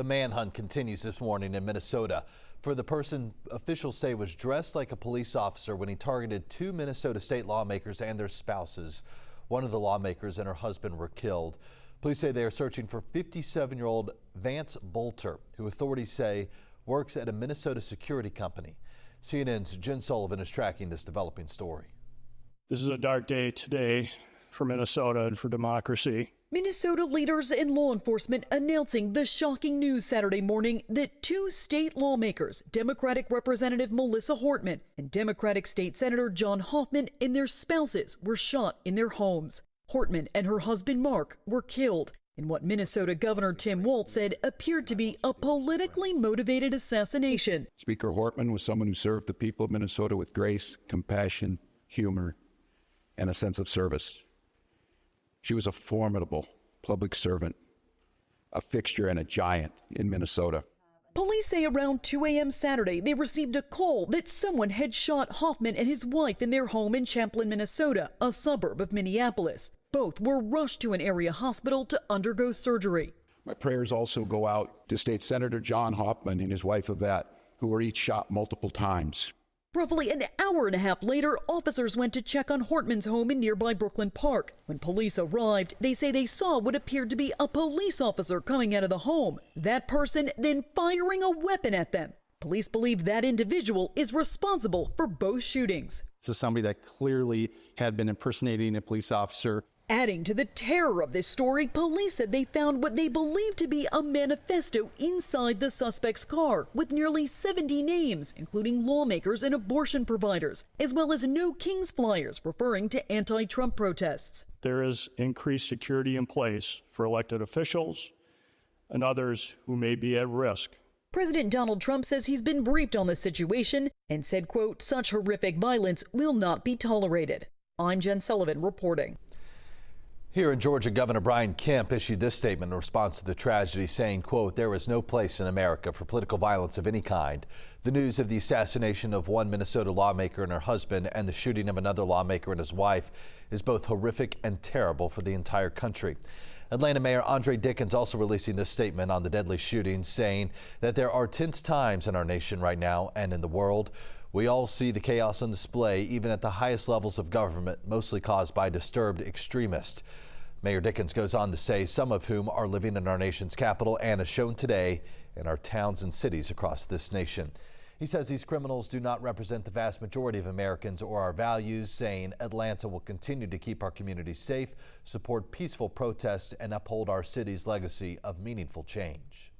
The manhunt continues this morning in Minnesota for the person officials say was dressed like a police officer when he targeted two Minnesota state lawmakers and their spouses. One of the lawmakers and her husband were killed. Police say they are searching for 57-year-old Vance Bolter, who authorities say works at a Minnesota security company. CNN's Jen Sullivan is tracking this developing story. This is a dark day today for Minnesota and for democracy. Minnesota leaders and law enforcement announcing the shocking news Saturday morning that two state lawmakers, Democratic Representative Melissa Hortman and Democratic State Senator John Hoffman and their spouses were shot in their homes. Hortman and her husband Mark were killed in what Minnesota Governor Tim Walz said appeared to be a politically motivated assassination. Speaker Hortman was someone who served the people of Minnesota with grace, compassion, humor, and a sense of service. She was a formidable public servant, a fixture and a giant in Minnesota. Police say around 2 a.m. Saturday, they received a call that someone had shot Hoffman and his wife in their home in Champlin, Minnesota, a suburb of Minneapolis. Both were rushed to an area hospital to undergo surgery. My prayers also go out to State Senator John Hoffman and his wife Yvette, who were each shot multiple times. Roughly an hour and a half later, officers went to check on Hortman's home in nearby Brooklyn Park. When police arrived, they say they saw what appeared to be a police officer coming out of the home. That person then firing a weapon at them. Police believe that individual is responsible for both shootings. This is somebody that clearly had been impersonating a police officer. Adding to the terror of this story, police said they found what they believed to be a manifesto inside the suspect's car with nearly 70 names, including lawmakers and abortion providers, as well as No Kings flyers referring to anti-Trump protests. There is increased security in place for elected officials and others who may be at risk. President Donald Trump says he's been briefed on the situation and said, quote, such horrific violence will not be tolerated. I'm Jen Sullivan reporting. Here in Georgia, Governor Brian Kemp issued this statement in response to the tragedy, saying, quote, there is no place in America for political violence of any kind. The news of the assassination of one Minnesota lawmaker and her husband and the shooting of another lawmaker and his wife is both horrific and terrible for the entire country. Atlanta Mayor Andre Dickens also releasing this statement on the deadly shootings, saying that there are tense times in our nation right now and in the world. We all see the chaos on display, even at the highest levels of government, mostly caused by disturbed extremists. Mayor Dickens goes on to say some of whom are living in our nation's capital and as shown today in our towns and cities across this nation. He says these criminals do not represent the vast majority of Americans or our values, saying Atlanta will continue to keep our communities safe, support peaceful protests, and uphold our city's legacy of meaningful change.